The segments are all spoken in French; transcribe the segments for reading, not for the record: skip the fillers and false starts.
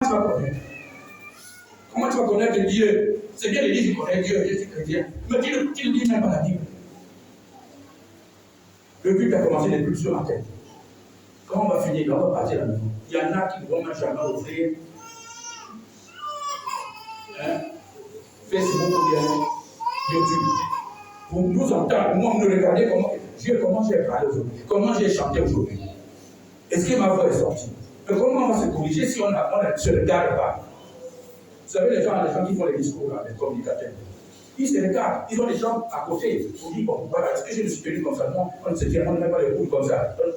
tu vas connaître? Comment tu vas connaître Dieu? C'est bien de dire que tu connais Dieu, je suis chrétien. Mais tu ne dis même pas la Bible. Le culte a commencé depuis ce matin. Quand on va finir, on va partir à la maison. Il y en a qui ne vont même jamais offrir Facebook ou bien YouTube. Pour nous entendre, moi, nous regarder comment j'ai parlé aujourd'hui, comment j'ai chanté aujourd'hui. Est-ce que ma voix est sortie? Mais comment on va se corriger si on ne se regarde pas? Vous savez, les gens qui font les discours, là, les communicateurs, ils se regardent, ils ont des gens à côté. Ils disent, bon, voilà, est-ce que je me suis tenu comme ça? Non, on ne se tient, on ne met pas les coudes comme ça. Donc,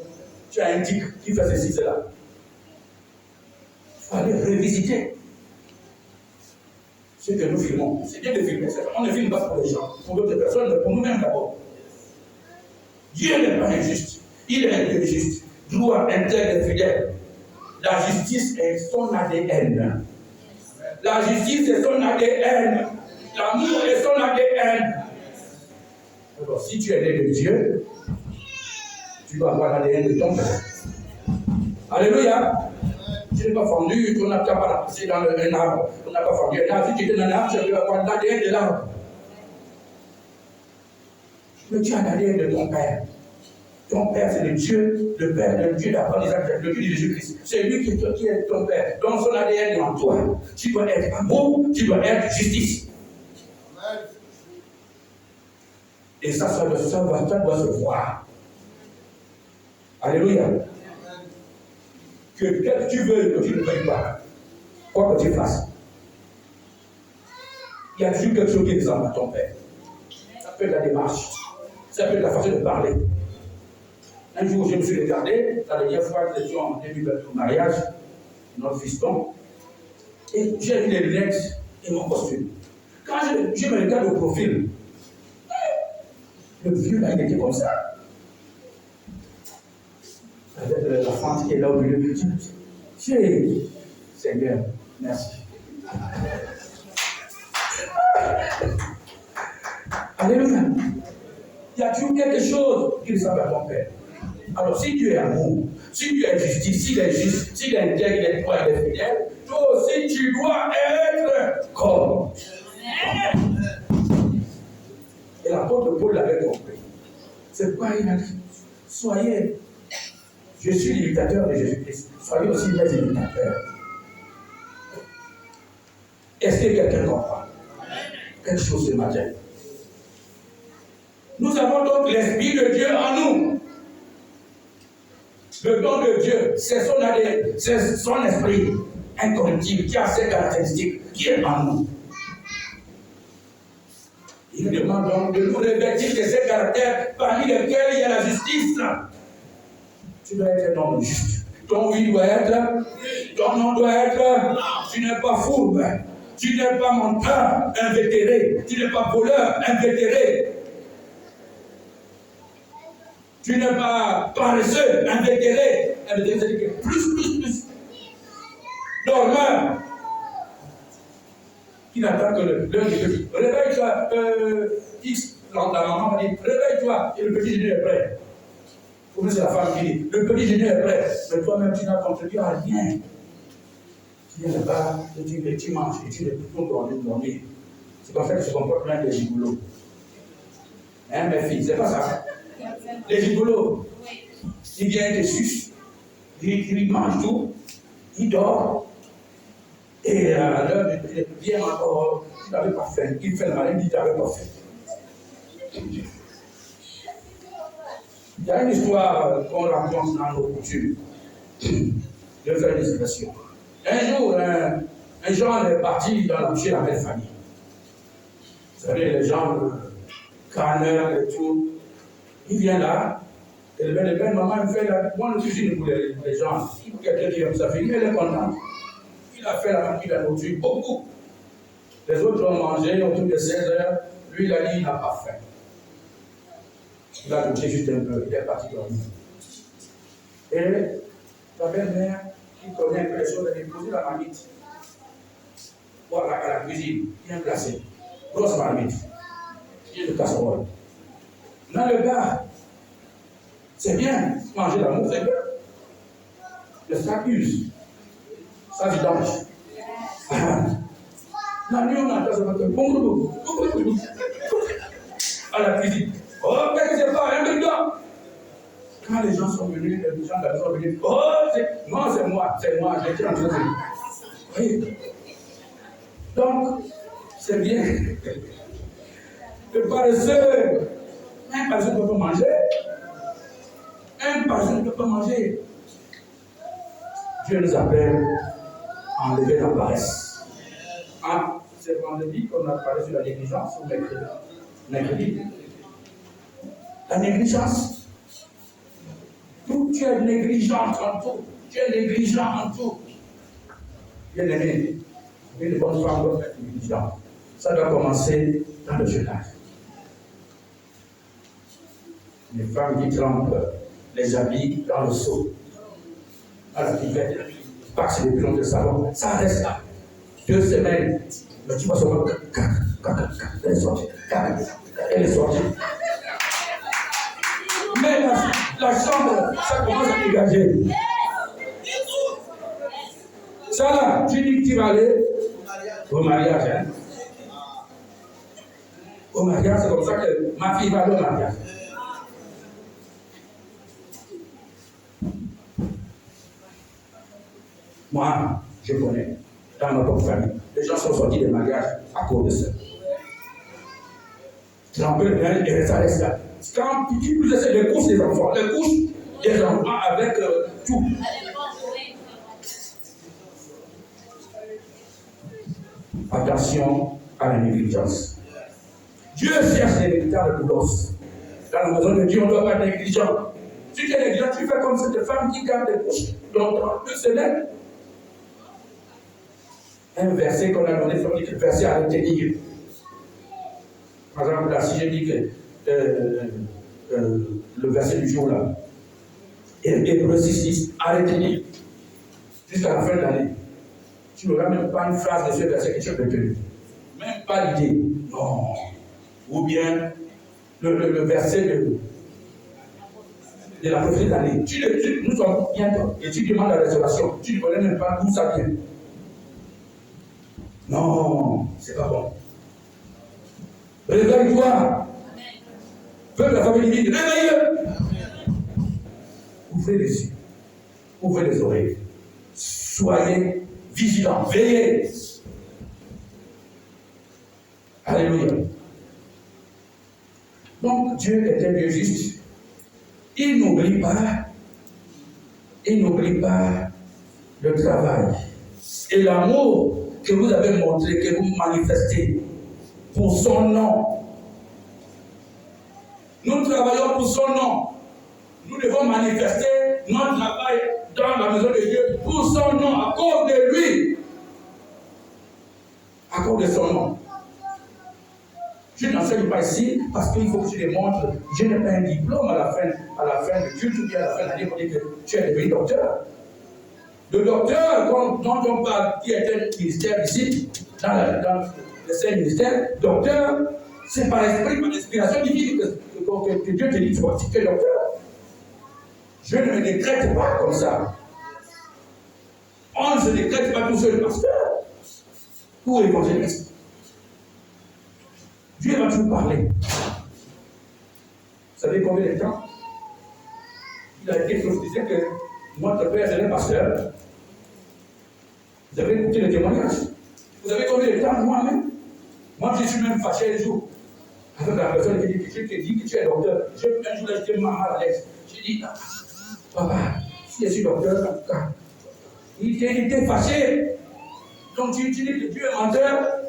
tu as un tic qui fait ceci, cela. Il faut aller revisiter ce que nous filmons. C'est bien de filmer, on ne filme pas pour les gens, pour d'autres personnes, mais pour nous-mêmes d'abord. Dieu n'est pas injuste, il est un Dieu juste, droit, intègre, fidèle. La justice est son ADN. La justice est son ADN. L'amour est son ADN. Alors, si tu es né de Dieu, tu vas avoir l'ADN de ton père. Alléluia. Tu n'es pas fendu, tu n'as pas poussé dans un arbre. Tu n'as pas fendu un arbre. Si tu es dans un arbre, tu vas avoir l'ADN de l'arbre. Mais tu as l'ADN de ton père. Ton père, c'est le Dieu, le Père, le Dieu d'apprentissage, le Dieu de Jésus-Christ. C'est lui qui est ton père. Donc son ADN est en toi. Tu dois être amour, tu dois être justice. Et ça doit se voir. Alléluia. Que tu veux, que tu ne veuilles pas, quoi que tu fasses, il y a toujours quelque chose qui ressemble à ton père. Ça peut être la démarche, ça peut être la façon de parler. Un jour, je me suis regardé, la dernière fois que nous étions en début de notre mariage, notre fiston, et j'ai vu les lunettes et mon costume. Quand je me regarde au profil, le vieux là, il était comme ça. Avec la fente qui est là au milieu. Seigneur, merci. Alléluia. Il y a toujours quelque chose qui ressemble à ton père. Alors, si tu es amour, si tu es justice, s'il est juste, s'il est intègre, il est droit, il est fidèle, toi aussi tu dois être comme. Et l'apôtre Paul l'avait compris. C'est pourquoi il a dit, soyez, je suis l'imitateur de Jésus-Christ, soyez aussi mes imitateurs. Est-ce que quelqu'un comprend quelque chose ce matin? Nous avons donc l'Esprit de Dieu en nous. Le don de Dieu, c'est son ADN, c'est son esprit incorruptible qui a ses caractéristiques, qui est en nous. Il nous demande donc de nous revêtir de ces caractères parmi lesquels il y a la justice. Tu dois être un homme juste. Ton oui doit être, ton nom doit être, tu n'es pas fourbe, tu n'es pas menteur, invétéré, tu n'es pas voleur, invétéré. Tu n'es pas paresseux, invétéré. Invétéré, c'est-à-dire que plus. Dormeur. Qui n'attend que l'heure du petit. Réveille-toi, X, la maman va dire, réveille-toi, et le petit déjeuner est prêt. Pour nous, c'est la femme qui dit, le petit déjeuner est prêt. Mais toi-même, tu n'as contribué à rien. Tu viens là-bas, et tu manges, et tu es tout dormir. C'est comme ça que se comportent plein de gigolos. Hein, mes filles, c'est pas ça. Les gigolos, ils viennent te sucer, ils mangent tout, ils dorment, et à l'heure, ils viennent encore, tu n'avais pas faim, il fait le malin, il dit tu n'avais pas faim. Il y a une histoire qu'on raconte dans nos coutumes. Je vais faire une expression. Un jour, un genre est parti chez la belle famille. Vous savez, les gens, crâneurs et tout. Il vient là, et le belle maman fait la bonne cuisine pour les gens. Quelqu'un qui aime sa fille, elle est contente. Il a fait la nourriture, beaucoup. Les autres ont mangé autour de 16 heures. Lui, il a dit, il n'a pas faim. Il a touché juste un peu, il est parti dormir. Et la belle-mère, qui connaît un peu les choses, elle a posé la marmite. Voilà, à la cuisine, bien placée. Grosse marmite. Il y a de casserole. Dans le gars, c'est bien, manger l'amour, c'est bien. Mais ça use, ça vidange. La nuit, on entend ce matin. À la cuisine. Oh, qu'est-ce que c'est pas un brigand? Quand les gens sont venus, les gens de la maison sont venus. Oh, non, c'est moi, j'étais en train de. Oui. Donc, c'est bien. Le paresseux, un paresseux ne peut pas manger. Un paresseux ne peut pas manger. Dieu nous appelle à enlever la paresse. Ah, c'est vendredi qu'on a parlé sur la négligence, ou mercredi. La négligence. Tout, tu es négligent en tout. Tu es négligent en tout. Bien aimé, une bonne femme doit être négligente. Ça doit commencer dans le jeune âge. Les femmes qui trempent les habits dans le seau. À la pipette, passe les pilons de savon. Ça reste là. 2 semaines. Mais tu vas se voir. Elle est sortie. Elle est sortie. Mais la chambre, ça commence à dégager. Ça là, tu dis que tu vas aller au mariage. Hein? Au mariage, c'est comme ça que ma fille va aller au mariage. Moi, je connais, dans ma propre famille, les gens sont sortis des mariages à cause de ça. Tremper le bain et ça reste là. Quand tu essaies de coucher les enfants, les couches des enfants avec tout. Attention à la négligence. Dieu cherche les véritables boulots. Dans la maison de Dieu, on ne doit pas être négligent. Si tu es négligent, tu fais comme cette femme qui garde les couches longtemps, 2 semaines. Un verset qu'on a donné, c'est le verset à retenir. Par exemple, là, si je dis que le verset du jour là, Hébreux 6, à retenir jusqu'à la fin de l'année. Tu n'auras même pas une phrase de ce verset que tu as retenu. Même pas l'idée. Non. Ou bien le verset de la prophétie de l'année. Nous sommes bientôt et tu demandes la restauration. Tu ne connais même pas d'où ça vient. Non, c'est pas bon. Réveille-toi. Peuple de la famille divine, réveille-le. Ouvrez les yeux. Ouvrez les oreilles. Soyez vigilants. Veillez. Alléluia. Donc, Dieu est un Dieu juste. Il n'oublie pas le travail et l'amour que vous avez montré, que vous manifestez pour son nom. Nous travaillons pour son nom. Nous devons manifester notre travail dans la maison de Dieu pour son nom, à cause de lui. À cause de son nom. Je n'enseigne pas ici parce qu'il faut que tu démontres. Je n'ai pas un diplôme à la fin de culte ou bien à la fin de l'année pour dire que tu es devenu docteur. Le docteur dont on parle, qui est un ministère ici, dans le sein ministère, docteur, c'est par l'esprit, par l'inspiration divine que Dieu te dit, tu es docteur. Je ne me décrète pas comme ça. On ne se décrète pas tout seul pasteur ou évangéliste. Dieu va toujours parler. Vous savez combien de temps il a été prophétisé que notre père serait pasteur. Vous avez écouté le témoignage. Vous savez combien de temps moi-même? Moi, je suis même fâché un jour avec la personne qui dit que tu es docteur. Un jour, j'étais mal à l'aise. J'ai dit, papa, si je suis docteur, en tout cas, il était fâché. Donc tu dis que Dieu est menteur.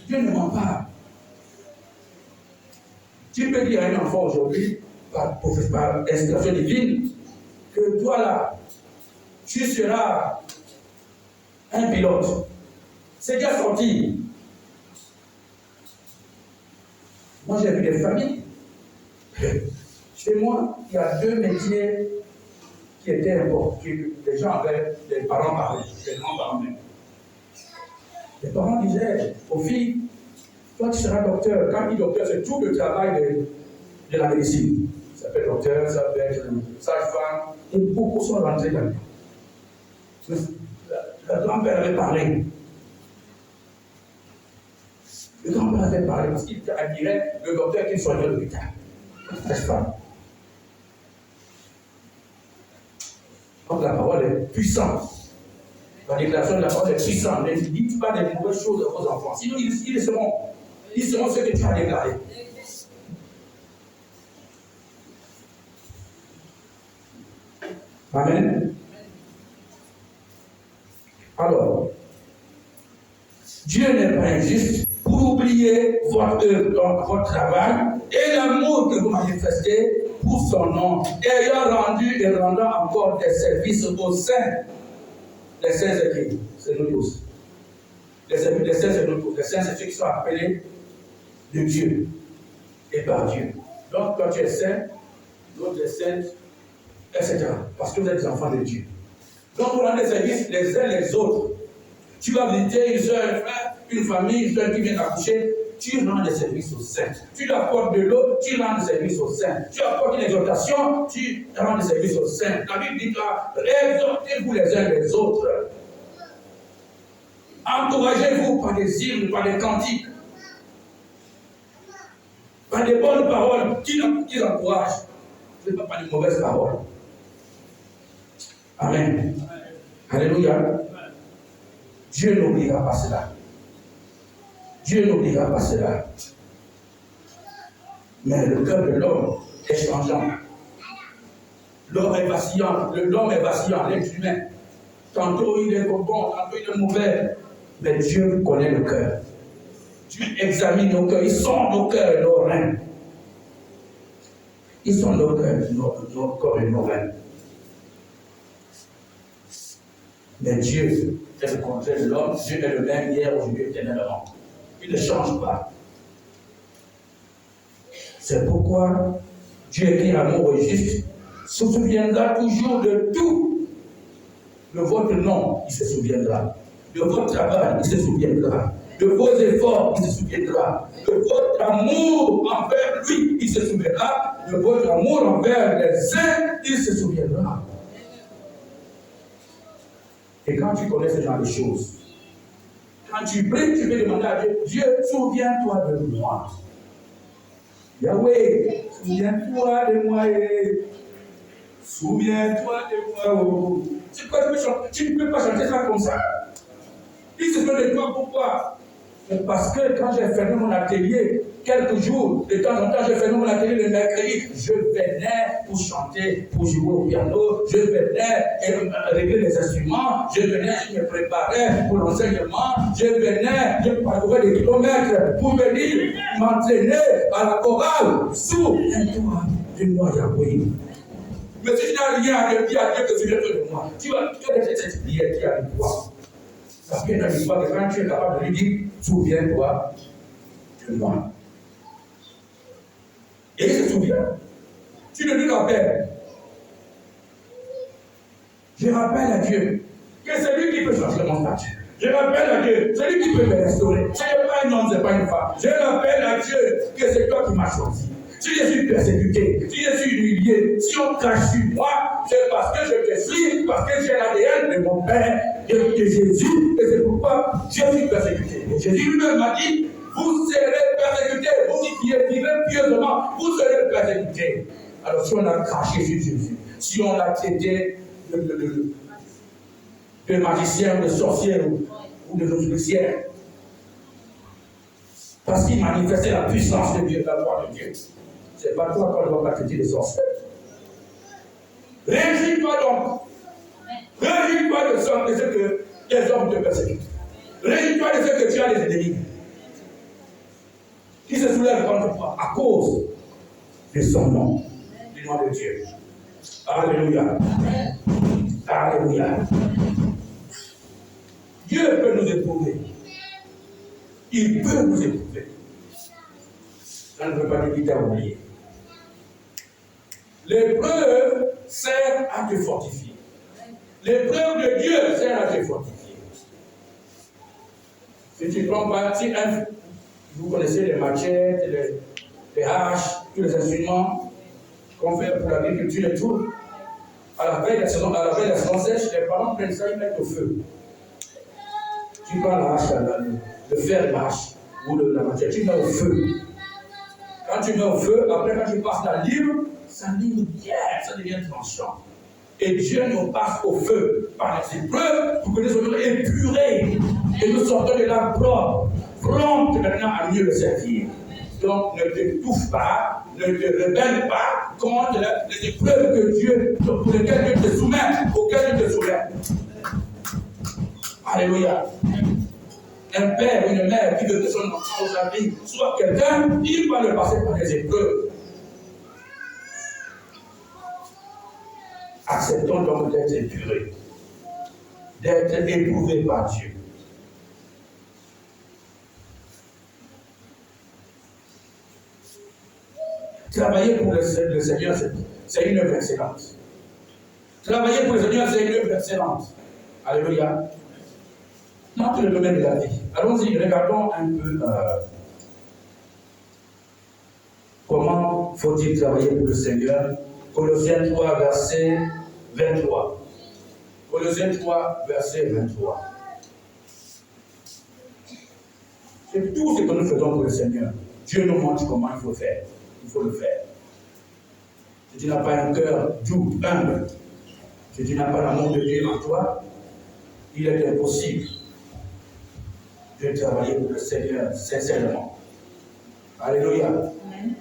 Dieu ne ment pas. Tu peux dire à un enfant aujourd'hui, par inspiration divine, que toi là, tu seras un pilote. C'est déjà sorti. Moi j'ai vu des familles. Chez moi, il y a 2 métiers qui étaient importants. Les gens avaient, les parents parlaient, les grands-parents même. Les parents disaient aux filles, toi tu seras docteur. Quand il dit docteur, c'est tout le travail de la médecine. Ça peut être docteur, ça peut être sage-femme. Et beaucoup sont rentrés là-dedans. Le grand-père avait parlé. Le grand-père avait parlé parce qu'il admirait le docteur qui soignait l'hôpital. N'est-ce pas? Donc la parole est puissante. La déclaration de la parole est puissante. Ne dites pas des mauvaises choses à vos enfants. Sinon, ils seront ceux que tu as déclarés. Amen. Alors, Dieu n'est pas injuste pour oublier votre travail et l'amour que vous manifestez pour son nom, ayant rendu et rendant encore des services aux saints. Les saints, c'est nous tous. Les saints, c'est nous tous. Les saints, c'est ceux qui sont appelés de Dieu et par Dieu. Donc, quand tu es saint, l'autre est saint, etc. Parce que vous êtes des enfants de Dieu. Donc, vous rendez service les uns les autres. Tu vas visiter une soeur, un frère, une famille, une soeur qui vient d'accoucher, tu rends des services aux saints. Tu lui apportes de l'eau, tu rends des services aux saints. Tu apportes une exhortation, tu rends des services aux saints. La Bible dit là, exhortez-vous les uns les autres. Encouragez-vous par des hymnes, par des cantiques, par des bonnes paroles qui encouragent. Ce n'est pas des mauvaises paroles. Amen. Alléluia. Dieu n'oubliera pas cela. Dieu n'oubliera pas cela. Mais le cœur de l'homme est changeant. L'homme est vacillant, l'être humain. Tantôt il est bon, tantôt il est mauvais. Mais Dieu connaît le cœur. Dieu examine nos cœurs. Ils sont nos cœurs et nos reins. Ils sont nos cœurs, nos corps et nos reins. Mais Dieu est le contraire de l'homme. Dieu est le même hier, aujourd'hui, éternellement. Il ne change pas. C'est pourquoi Dieu qui est amour et juste se souviendra toujours de tout. De votre nom, il se souviendra. De votre travail, il se souviendra. De vos efforts, il se souviendra. De votre amour envers lui, il se souviendra. De votre amour envers les saints, il se souviendra. Et quand tu connais ce genre de choses, quand tu pries, tu veux demander à Dieu, Dieu, souviens-toi de moi. Yahweh, souviens-toi de moi. Souviens-toi de moi. Oh. Tu ne peux pas chanter ça comme ça. Il se souvient de toi, pourquoi? Parce que quand j'ai fermé mon atelier, quelques jours, de temps en temps, j'ai fermé mon atelier le mercredi, je venais pour chanter, pour jouer au piano, je venais régler les instruments, je venais, je me préparais pour l'enseignement, je venais, je parcourais des kilomètres pour venir m'entraîner à la chorale. Souviens-toi de moi, Yahweh. Mais si tu n'as rien à dire à Dieu que souviens-toi de moi, tu vas laisser cette prière qui a une foi. Parce qu'il y a une histoire que quand tu es capable de lui dire, souviens-toi de moi. Et il se souvient. Tu ne lui rappelles. Je rappelle à Dieu que c'est lui qui peut changer mon statut. Je rappelle à Dieu, c'est lui qui peut me restaurer. Ce n'est pas un homme, ce n'est pas une femme. Je rappelle à Dieu que c'est toi qui m'as choisi. Si je suis persécuté, si je suis humilié, si on crache sur moi, c'est parce que je te suis, parce que j'ai l'ADN de mon Père, de Jésus, et c'est pourquoi je suis persécuté. Et Jésus lui-même m'a dit, vous serez persécutés, vous qui vivez pieusement, vous serez persécutés. Alors si on a craché sur Jésus, si on l'a traité de magicien, de sorcière ou de justicière, parce qu'il manifestait la puissance de Dieu, la gloire de Dieu. C'est pas toi qu'on ne va pas traiter de sorcière. Réjouis-toi donc. Réjouis-toi de ce que les hommes te persécutent. Réjouis-toi de ce que tu as des ennemis qui se soulèvent contre toi à cause de son nom, du nom de Dieu. Alléluia. Alléluia. Dieu peut nous éprouver. Il peut nous éprouver. Ça ne veut pas nous dire à oublier. L'épreuve sert à te fortifier. L'épreuve de Dieu sert à te fortifier. Si tu ne prends pas, si vous connaissez les machettes, les haches, tous les instruments qu'on fait pour l'agriculture et tout, à la veille de la saison sèche, les parents prennent ça, ils mettent au feu. Tu prends la hache, le fer de la hache, ou la matière, tu mets au feu. Quand tu mets au feu, après quand tu passes la lime, ça lime bien, ça devient tranchant. Et Dieu nous passe au feu par les épreuves pour que nous soyons épurés et nous sortons de là propres, promptes maintenant à mieux le servir. Donc ne t'étouffe pas, ne te rebelle pas contre les épreuves que Dieu, pour lesquelles Dieu te soumet, auxquelles Dieu te soumet. Alléluia. Un père ou une mère qui veut que son enfant aujourd'hui soit quelqu'un, il va le passer par des épreuves. Acceptons donc d'être épurés, d'être éprouvés par Dieu. Travailler pour le Seigneur, c'est une œuvre excellente. Travailler pour le Seigneur, c'est une œuvre excellente. Alléluia. Dans tout le domaine de la vie. Allons-y, regardons un peu comment faut-il travailler pour le Seigneur. Colossiens 3, verset 23. Colossiens 3, verset 23. C'est tout ce que nous faisons pour le Seigneur. Dieu nous montre comment il faut faire. Il faut le faire. Si tu n'as pas un cœur doux, humble, si tu n'as pas l'amour de Dieu en toi, il est impossible de travailler pour le Seigneur sincèrement. Alléluia. Amen.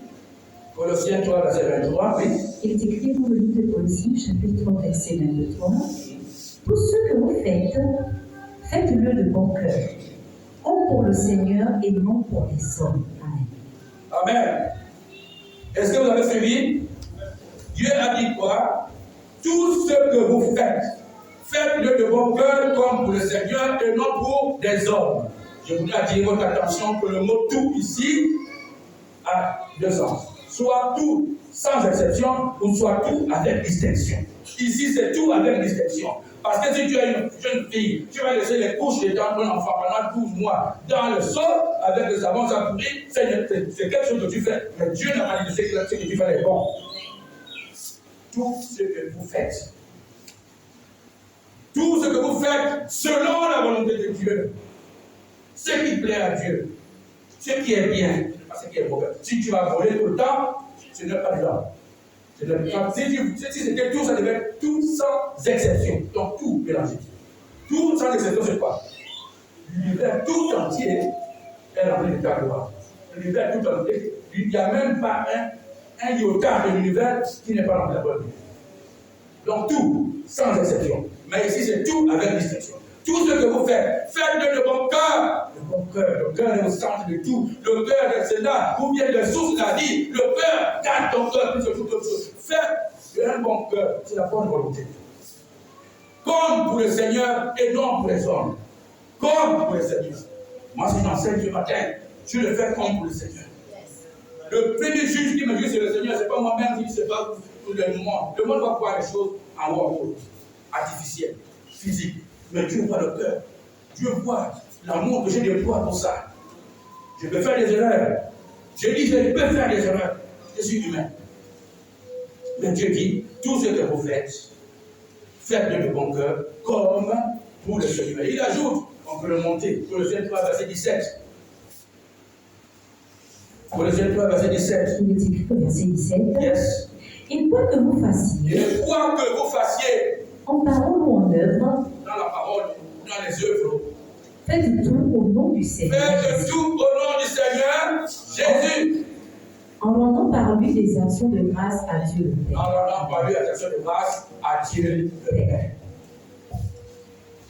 Colossiens 3, verset 23, oui. Il est écrit dans le livre de Colossiens, chapitre 3, verset 23. Tout ce que vous faites, faites-le de bon cœur, comme pour le Seigneur et non pour les hommes. Amen. Amen. Est-ce que vous avez suivi? Dieu a dit quoi? Tout ce que vous faites, faites-le de bon cœur comme pour le Seigneur et non pour des hommes. Je voudrais attirer votre attention que le mot tout ici a deux sens. Soit tout sans exception ou soit tout avec distinction. Ici, c'est tout avec distinction. Parce que si tu as une jeune fille, tu vas laisser les couches de ton enfant pendant 12 mois dans le sol avec le savon, ça pourrit, c'est quelque chose que tu fais. Mais Dieu n'a pas dit de ce que tu fais est bon. Tout ce que vous faites, tout ce que vous faites selon la volonté de Dieu, ce qui plaît à Dieu, ce qui est bien, pas ce qui est mauvais. Si tu vas voler tout le temps, ce n'est pas bien. Si c'était tout, ça devait être tout sans exception. Donc tout mélangé. Tout sans exception, c'est quoi? L'univers tout entier est rempli de ta gloire. L'univers tout entier, il n'y a même pas un iota de l'univers qui n'est pas rempli de la gloire. Donc tout, sans exception. Mais ici, c'est tout avec distinction. Tout ce que vous faites, faites-le de bon cœur. Le bon cœur, le cœur est au centre de tout. Le cœur est là, ou bien les sources de la vie. Le cœur, garde ton cœur plus que toute autre chose. Faites un bon cœur, c'est la bonne volonté. Comme pour le Seigneur et non pour les hommes. Comme pour le Seigneur. Moi, si j'enseigne ce matin, je le fais comme pour le Seigneur. Le premier juge qui me dit c'est le Seigneur, c'est pas moi-même qui ne sais pas tout le monde. Le monde va voir les choses en haut, artificielles, physiques. Mais Dieu voit le cœur. Dieu voit l'amour que j'ai déployé pour ça. Je peux faire des erreurs. Je dis, je peux faire des erreurs. Je suis humain. Mais Dieu dit, tout ce que vous faites, faites-le de bon cœur, comme pour le Seigneur. Il ajoute, on peut le monter, Colossiens 3, verset 17. Colossiens 3, verset 17. Il est écrit au verset 17. Yes. Et quoi que vous fassiez, Et quoi que vous fassiez, en parole ou en œuvre, dans la parole, dans les œuvres, faites tout au nom du Seigneur. faites tout au nom du Seigneur Jésus. En rendant par lui des actions de grâce à Dieu le Père. En rendant par lui des actions de grâce à Dieu le Père.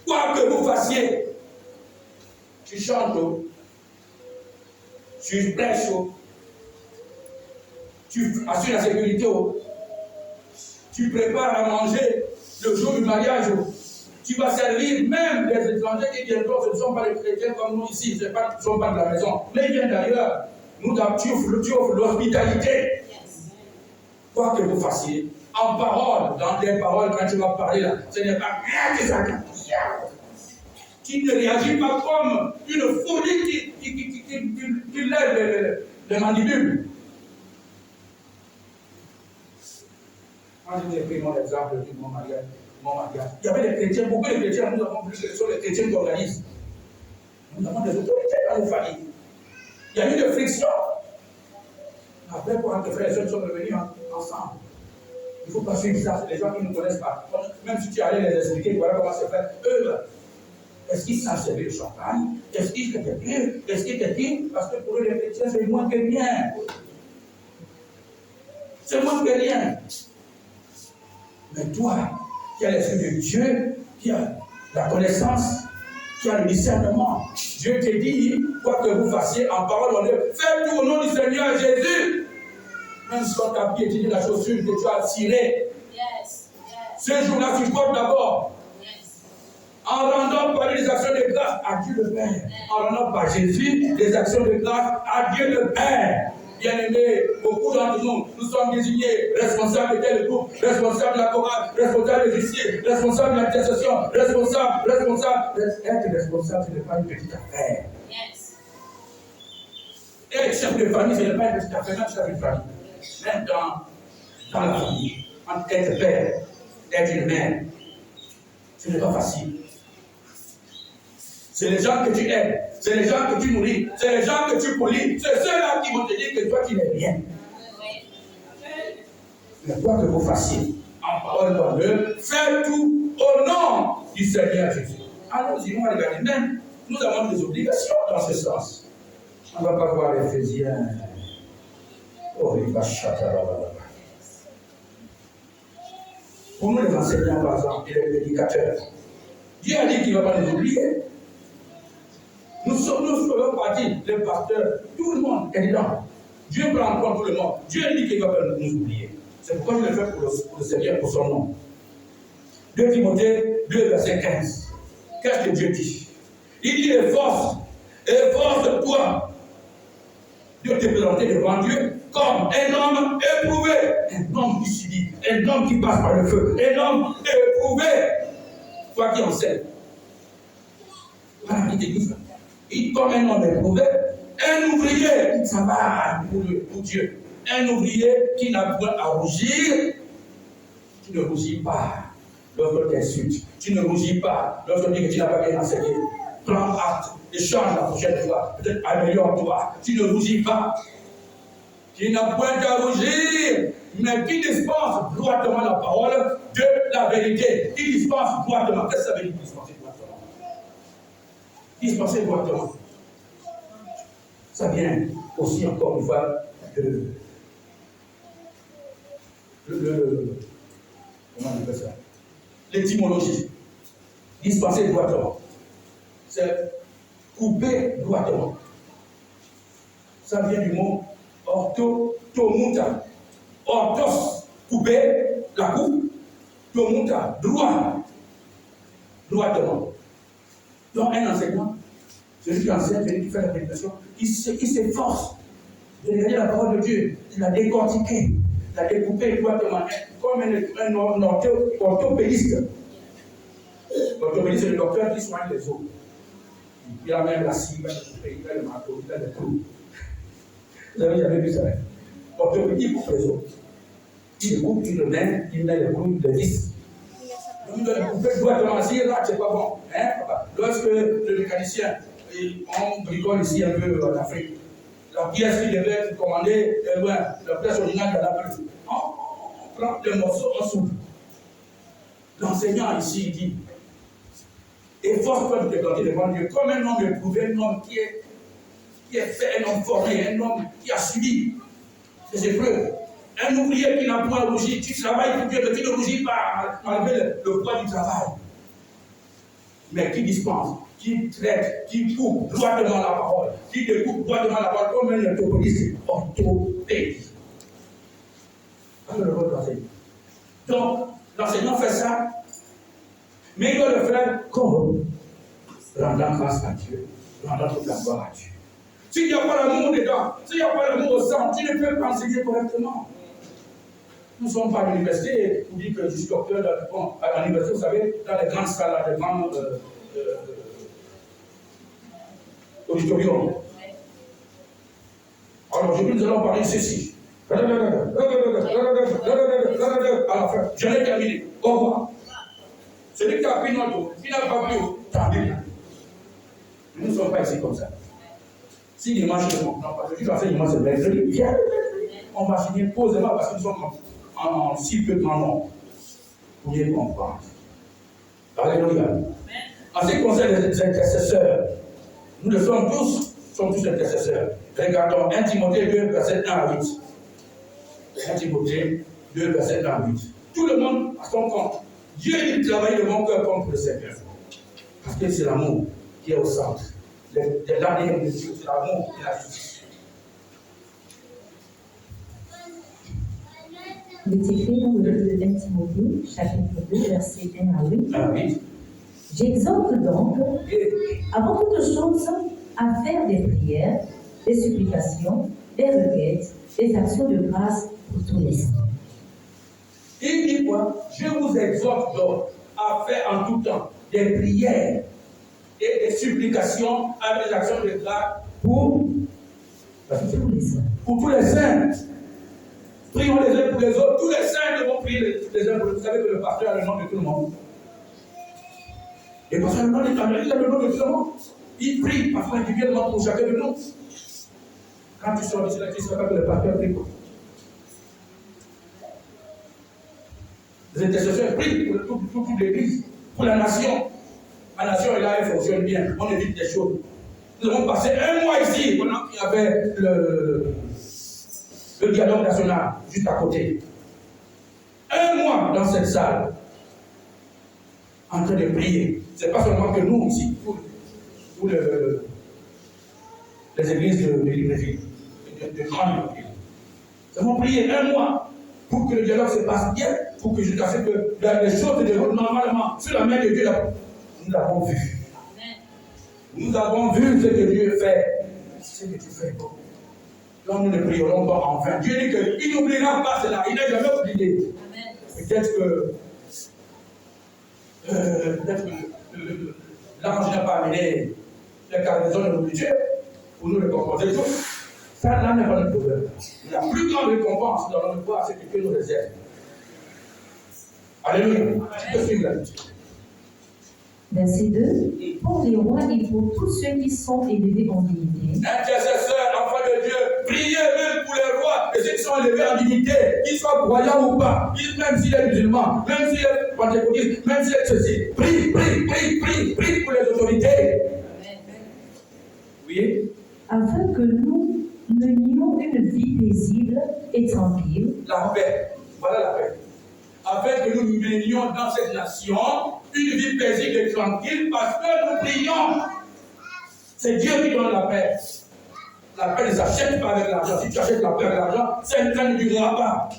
Quoi que vous fassiez, tu chantes, tu prêches, tu assures la sécurité, tu prépares à manger le jour du mariage, tu vas servir même les étrangers qui viendront, ce ne sont pas les chrétiens comme nous ici, ce ne sont pas de la maison, mais ils viennent d'ailleurs. Nous, tu offres l'hospitalité. Quoi que vous fassiez, en parole, dans tes paroles, quand tu vas parler là, ce n'est pas rien que ça. Qui ne réagit pas comme une folie qui lève les mandibules. Moi, je vous ai pris mon exemple de mon mariage. Il y avait des chrétiens, beaucoup de chrétiens, nous avons vu que ce sont les chrétiens qui organisent. Nous avons des autorités dans nos familles. Il y a eu des frictions. Après, pour entre frères et sœurs, nous sommes revenus ensemble. Il ne faut pas suivre ça. C'est les gens qui ne connaissent pas. Même si tu allais les expliquer, voilà comment c'est fait. Eux, est-ce qu'ils savent servir le champagne? Est-ce qu'ils étaient bien? Est-ce qu'ils étaient bien? Parce que pour eux, les chrétiens, c'est moins que rien. C'est moins que rien. Mais toi, qui as l'esprit de Dieu, qui as la connaissance, qui as le discernement, Dieu te dit, quoi que vous fassiez en parole, en œuvre, faites tout au nom du Seigneur Jésus. Même si on t'a piétiné la chaussure que tu as tirée, ce jour-là, tu portes d'abord. En rendant par des actions de grâce à Dieu le Père. En rendant par Jésus des actions de grâce à Dieu le Père. Bien-aimés, beaucoup d'entre nous sommes désignés responsables de tel groupe, responsables de la chorale, responsables de l'huissier, responsables de l'intercession, responsables. Être responsable, ce n'est pas une petite affaire. Être chef de famille, ce n'est pas une petite affaire, même chef de famille. Même dans la famille, entre être père, être une mère, ce n'est pas facile. C'est les gens que tu aides, c'est les gens que tu nourris, c'est les gens que tu polis, c'est ceux-là qui vont te dire que toi tu n'es rien. Mais quoi que vous fassiez, en parole ou en œuvre, faites tout au nom du Seigneur Jésus. Allons-y, on va regarder. Même, nous avons des obligations dans ce sens. On ne va pas voir Éphésiens. Oh, il va châter. Pour nous, les enseignants, par exemple, et les prédicateurs, Dieu a dit qu'il ne va pas nous oublier. Nous faisons partie, les pasteurs, tout le monde est dedans. Dieu prend en compte tout le monde. Dieu dit qu'il ne va pas nous oublier. C'est pourquoi je le fais pour le Seigneur, pour son nom. 2 Timothée 2, verset 15. Qu'est-ce que Dieu dit? Il dit efforce-toi de te présenter devant Dieu comme un homme éprouvé, un homme qui subit, un homme qui passe par le feu, un homme éprouvé. Toi qui enseignes. Voilà, il te dit ça. Il comme un homme éprouvé, un ouvrier qui travaille pour Dieu, un ouvrier qui n'a point à rougir, tu ne rougis pas lorsqu'on t'insulte, tu ne rougis pas lorsqu'on dit que tu n'as pas bien enseigné. Prends acte et change la prochaine fois, peut-être améliore-toi, tu ne rougis pas. Qui n'a point à rougir, mais qui dispense droitement la parole de la vérité. Qui dispense droitement. Qu'est-ce que ça veut dire dispenser droitement? Dispenser droitement. Ça vient aussi encore une fois de comment on appelle ça? L'étymologie. Dispenser droitement. C'est couper droitement. Ça vient du mot orthomuta. Orthos, couper, la coupe. Tomuta, droit. Droitement. Donc un enseignant, celui qui enseigne, celui qui fait la prédication, il s'efforce de regarder la parole de Dieu, de la décortiquer, de la découper droitement, comme un orthopédiste. L'orthopédiste, c'est le docteur qui soigne les os. Il a même la scie, il a le couper, il a le marteau, il a le clou. Vous avez jamais vu ça? L'orthopédie coupe les os. Il coupe, il le met le clou, il le vis. Il doit le couper droitement. Si là, c'est pas bon. Hein, papa? Lorsque le mécanicien, on bricole ici un peu en Afrique, la pièce qui devait être commandée est loin, la pièce originale, il n'y en a plus. On prend les morceaux, on soupe. L'enseignant ici, il dit, efforce-toi de te planter devant Dieu comme un homme éprouvé, un homme qui est fait, un homme formé, un homme qui a subi des épreuves. Un ouvrier qui n'a point rougi, tu travailles pour Dieu, mais tu ne rougis pas malgré le poids du travail. Mais qui dispense, qui traite, qui coupe droitement la parole, qui découpe droitement la parole comme un orthopédiste, orthopédiste. Alors le rôle de l'enseignant. Donc, l'enseignant fait ça, mais il doit le faire comme rendant grâce à Dieu, rendant toute la gloire à Dieu. S'il n'y a pas l'amour dedans, s'il n'y a pas l'amour au sang, tu ne peux pas enseigner correctement. Nous ne sommes pas à l'université, on dit que je suis docteur, bon, à l'université, vous savez, dans les grandes salles, les grands auditoriums. Alors aujourd'hui, nous allons parler de ceci. À la fin, j'en ai terminé. Au revoir. Celui qui a pris notre, qui n'a pas pris, tant mieux. Nous sommes sommes pas ici comme ça. Si dimanche, non, parce que tu dois faire dimanche, c'est mercredi, viens. On va finir posément parce que nous sommes en si peu grand nombre. Pour mieux comprendre. Alléluia. En ce qui concerne les intercesseurs, nous le sommes tous intercesseurs. Regardons 1 Timothée 2, verset 1 à 8. 1 Timothée 2, verset 1 à 8. Tout le monde a son compte. Dieu, il travaille de mon cœur contre le Seigneur. Parce que c'est l'amour qui est au centre. L'ADN de Dieu, c'est l'amour et la justice. Il est écrit dans le livre de 1 Timothée, chapitre 2, verset 1 à 8. Ah oui. J'exhorte donc, avant toute chose, à faire des prières, des supplications, des requêtes, des actions de grâce pour tous les saints. Il dit quoi? Je vous exhorte donc à faire en tout temps des prières et des supplications avec des actions de grâce pour Tous les saints. tous les saints. Prions les uns pour les autres. Tous les saints devront prier les uns pour les autres. Vous savez que le pasteur a le nom de tout le monde. Et parce que le nom de Cameroun, il a le nom de tout le monde. Il prie parfois individuellement pour chacun de nous. Quand tu sors d'ici là, tu ne sais pas que le pasteur prie. Les intercesseurs prient pour toute l'église, pour la nation. La nation est là, elle fonctionne bien. On évite des choses. Nous avons passé un mois ici, pendant qu'il y avait le dialogue national juste à côté. Un mois dans cette salle, en train de prier. Ce n'est pas seulement que nous ici, tous les églises de Libreville, de grandes églises. Nous avons prié un mois pour que le dialogue se passe bien, pour que jusqu'à ce que les choses se déroulent normalement sur la main de Dieu. Nous l'avons vu. Nous avons vu ce que Dieu fait. Ce que tu fais. Là, nous ne prierons pas en vain. Dieu dit qu'il n'oubliera pas cela. Il n'a jamais oublié. Peut-être que l'ange n'a pas amené les cargaisons de nourriture pour nous récompenser. Ça, là, n'est pas notre problème. La plus grande récompense dans notre foi, c'est que Dieu nous réserve. Alléluia. Tu peux suivre là-dessus. Verset 2. Pour les rois et pour tous ceux qui sont élevés en dignité. Intercesseurs, enfants de Dieu, priez même pour les rois et ceux qui sont élevés en dignité, qu'ils soient croyants ou pas, même s'il est musulman, même s'il est pentecôtiste, même s'il est ceci. Prie pour les autorités. Oui. Afin que nous menions une vie paisible et tranquille. La paix. Voilà la paix. Afin que nous menions dans cette nation une vie paisible et tranquille parce que nous prions. C'est Dieu qui donne la paix. La paix ne s'achète pas avec l'argent. Si tu achètes la paix avec l'argent, ça ne durera pas.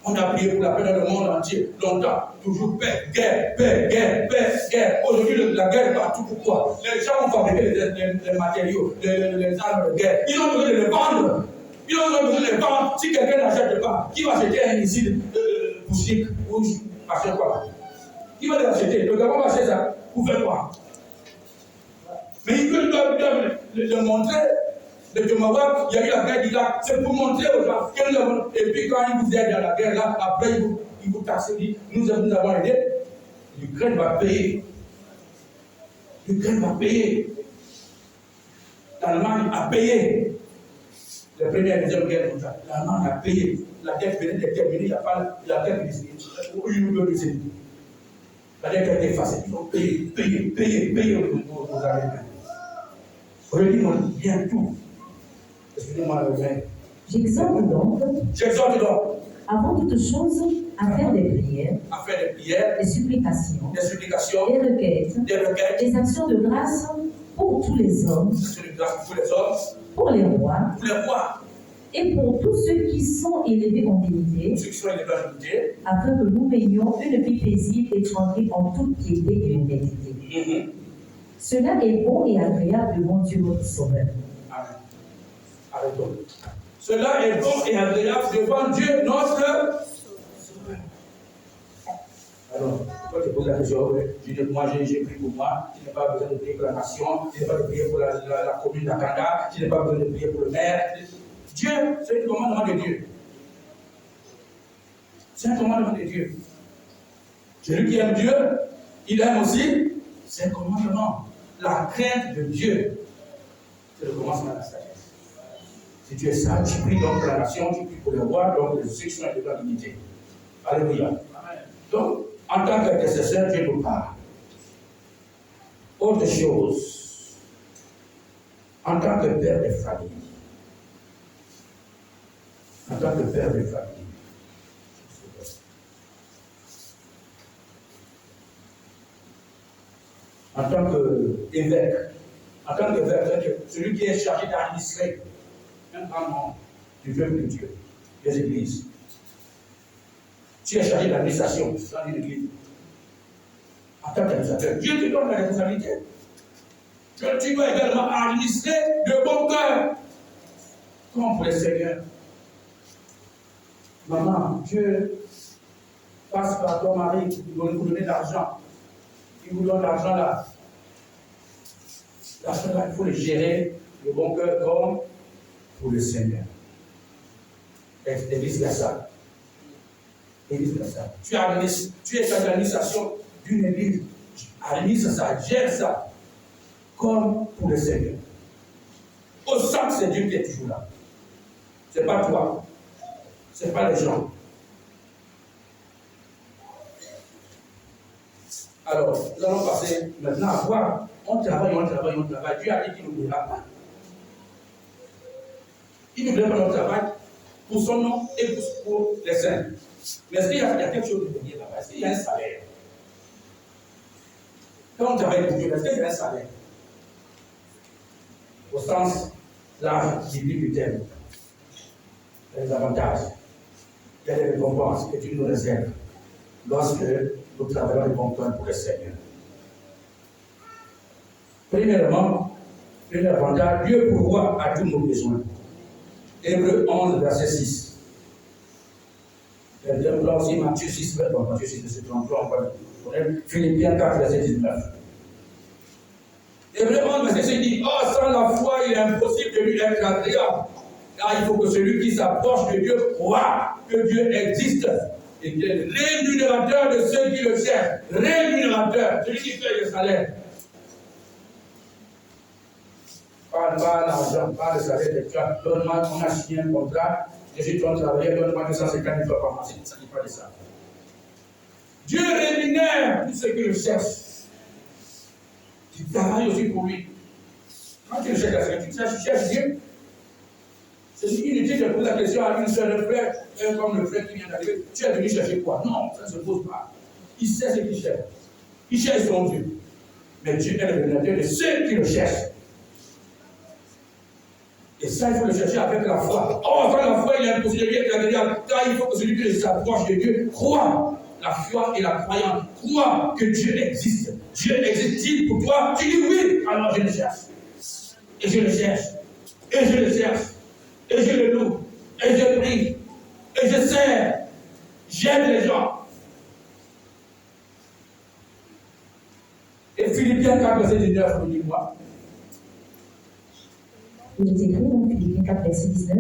On a prié pour la paix dans le monde entier, longtemps. Toujours paix, guerre. Aujourd'hui, la guerre est partout. Pourquoi? Les gens ont fabriqué les matériaux, les armes de guerre. Ils ont besoin de les vendre. Ils ont besoin de les vendre. Si quelqu'un n'achète pas, qui va acheter un missile bouchique ou acheter quoi? Qui va l'acheter? Le gars va acheter ça. Pour faire quoi? Mais ils doivent le montrer. Le Tomahawk, il y a eu la guerre d'Irak. C'est pour montrer aux gens que nous avons. Et puis quand ils vous aident dans la guerre, là, après ils vous taxent. Nous avons aidé. L'Ukraine va payer. L'Ukraine va payer. L'Allemagne a payé. La première et deuxième guerre mondiale. L'Allemagne a payé. La dette venait d'être terminée. Il n'y a pas la dette de la dette a été effacée. Ils ont payé aux Américains. Redis-moi bien tout. Excusez-moi le main. J'exhorte donc, avant toute chose, à faire des prières, des supplications, des requêtes, des actions de grâce pour tous les hommes, pour les rois, et pour tous ceux qui sont élevés en dignité, afin que nous menions une vie paisible et tranquille en toute piété et honnêteté. Cela est bon et agréable devant Dieu notre Sauveur. Amen. Arrêtons. Cela est bon et agréable devant Dieu notre Sauveur. Alors, toi tu poses la question, je dis, moi j'ai pris pour moi, je n'ai pas besoin de prier pour la nation, je n'ai pas besoin de prier pour la commune d'Akanda, je n'ai pas besoin de prier pour le maire. Dieu, c'est un commandement de Dieu. C'est un commandement de Dieu. Celui qui aime Dieu, il aime aussi C'est un commandement. La crainte de Dieu, c'est le commencement de la sagesse. Si tu es sage, tu pries donc pour la nation, tu pries pour le roi, donc les sections et de la dignité. Alléluia. Donc, en tant qu'intercesseur, Dieu nous parle. Autre chose, en tant que père de famille, en tant que père de famille, en tant qu'évêque, celui qui est chargé d'administrer un grand nombre du peuple de Dieu, des églises. Tu es chargé d'administration dans une église. En tant qu'administrateur, Dieu te donne la responsabilité. Que tu dois également administrer de bon cœur, comme pour le Seigneur. Maman, Dieu passe par ton mari qui veut vous donner de l'argent. Il vous donne l'argent là. L'argent là, il faut le gérer de bon cœur comme pour le Seigneur. Et vice-versa. Et vice-versa. Tu es dans l'administration d'une église. Administre ça, gère ça. Comme pour le Seigneur. Au centre, c'est Dieu qui est toujours là. Ce n'est pas toi. Ce n'est pas les gens. Alors, nous allons passer maintenant à voir. On travaille. Dieu a dit qu'il n'oubliera pas. Il n'oubliera pas notre travail pour son nom et pour les saints. Mais est-ce qu'il y a quelque chose de venir là-bas? Est-ce qu'il y a un salaire? Quand on travaille pour Dieu, est-ce qu'il y a un salaire? Au sens large, biblique du terme. Il y a des avantages. Il y a des récompenses que Dieu nous réserve lorsque nous travaillons de bon cœur pour le Seigneur. Premièrement, premier avantage, Dieu pourvoit à tous nos besoins. Hébreux 11, verset 6. Là aussi, Matthieu 6, verset 33, on va lire. Philippiens 4, verset 19. Hébreux 11, verset 6 dit, oh, sans la foi, il est impossible de lui être agréable. Car il faut que celui qui s'approche de Dieu croit que Dieu existe. Et qu'il est rémunérateur de ceux qui le cherchent. Rémunérateur, celui qui paye le salaire. Pas l'argent, pas le salaire de toi. Donne-moi, on a signé un contrat. Je suis ton travailleur, donne-moi 250 000 par mois. Ça ne dit pas de ça. Dieu rémunère tous ceux qui le cherchent. Tu travailles aussi pour lui. Quand tu le cherches, tu cherches Dieu. C'est inutile de poser la question à une seule frère, comme le frère qui vient d'arriver. Tu es venu chercher quoi? Non, ça ne se pose pas. Il sait ce qu'il cherche. Il cherche son Dieu. Mais Dieu est le révélateur de ceux qui le cherchent. Et ça, il faut le chercher avec la foi. Oh, sans la foi, il est impossible de lui être agréable. Car il faut que celui qui s'approche de Dieu croit. La foi et la croyance. Crois que Dieu existe. Dieu existe-t-il pour toi? Tu dis oui. Alors je le cherche. Et je le cherche. Et je le cherche. Et je le loue. Et je prie. Et je sers. J'aide les gens. Et Philippiens 4, verset 19, nous dit quoi? Il est écrit dans Philippiens 4, verset 19.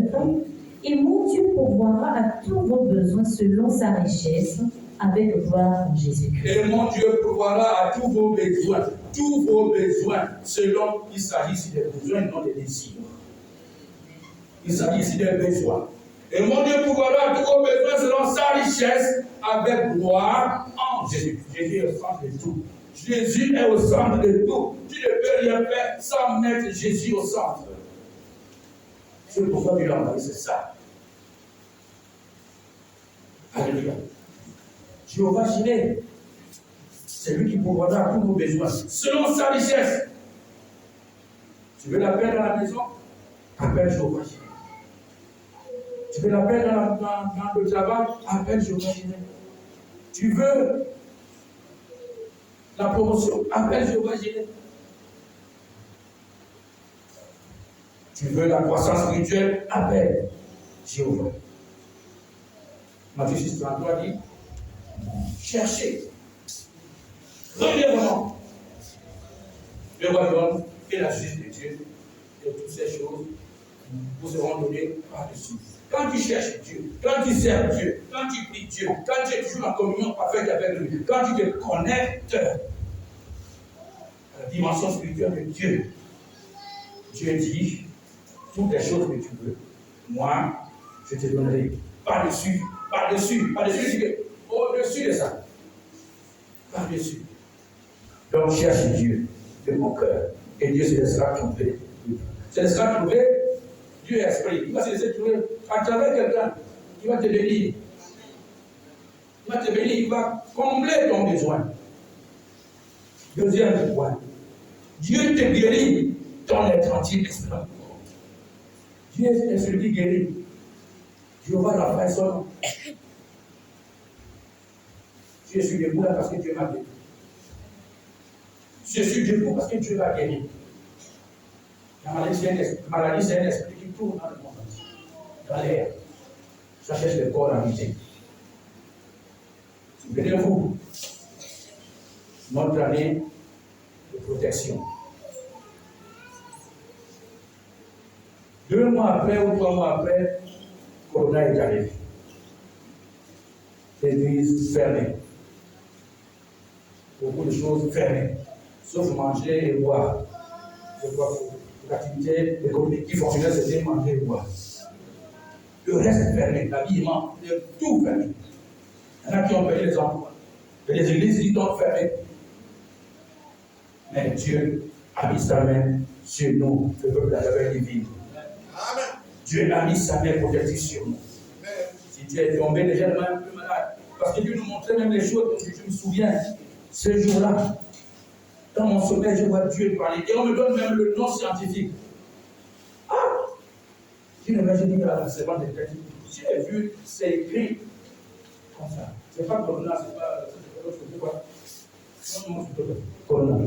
Et mon Dieu pourvoira à tous vos besoins selon sa richesse, avec gloire en Jésus-Christ. Et mon Dieu pourvoira à tous vos besoins, selon qu'il s'agit ici des besoins et non des désirs. Il s'agit ici des besoins. Et mon Dieu pourvoira à tous vos besoins selon sa richesse, avec gloire en Jésus. Jésus est au centre de tout. Jésus est au centre de tout. Tu ne peux rien faire sans mettre Jésus au centre. C'est pourquoi Dieu l'a envoyé, c'est ça. Alléluia. Jéhovah Jireh, c'est lui qui pourvoira à tous nos besoins, selon sa richesse. Tu veux la paix dans la maison? Appelle Jéhovah Jireh. Tu veux la paix dans le travail? Appelle Jéhovah Jireh. Tu veux la promotion? Appelle Jéhovah Jireh. Tu veux la croissance spirituelle? Appelle Jéhovah. Matthieu 6, 33 dit, cherchez, premièrement, le royaume et la justice de Dieu, et toutes ces choses vous seront données par-dessus. Quand tu cherches Dieu, quand tu sers Dieu, quand tu pries Dieu, quand tu es toujours en communion parfaite avec lui, quand tu te connectes dimension spirituelle de Dieu. Dieu dit, toutes les choses que tu veux, moi, je te donnerai. Par-dessus, par-dessus, par-dessus, au-dessus de ça. Par-dessus. Donc cherche Dieu de mon cœur. Et Dieu se laissera trouver. Se laissera trouver. Dieu est esprit. Il va se laisser trouver à travers quelqu'un qui va te bénir. Il va te bénir, il va combler ton besoin. Deuxième point. Dieu te guérit dans les 30e extrêmes. Dieu est celui qui guérit. Dieu va la faire son nom. Je suis debout là parce que Dieu m'a guéri. Je suis debout parce que Dieu m'a guéri. La maladie, c'est un esprit qui tourne dans le monde entier. Dans l'air. Ça cherche le corps habité. Souvenez-vous, notre année de protection. 2 mois après ou 3 mois après, Corona est arrivé. L'église fermée. Beaucoup de choses fermées. Sauf manger et boire. Je crois que l'activité économique qui fonctionnait, c'était manger et boire. Le reste fermé, l'habillement, tout fermé. Il y en a qui ont payé les emplois. Et les églises disent donc fermées. Mais Dieu a mis sa main sur nous, le peuple de la veille divine. Dieu a mis sa main protectrice sur nous. Si tu es tombé légèrement un peu malade, parce que Dieu nous montrait même les choses, je me souviens, ce jour-là, dans mon sommeil, je vois Dieu parler. Et on me donne même le nom scientifique. Ah! Je ne vais pas dire à la servante de tête. J'ai vu, c'est écrit comme ça. C'est pas Corona, c'est pas. C'est quoi? Corona.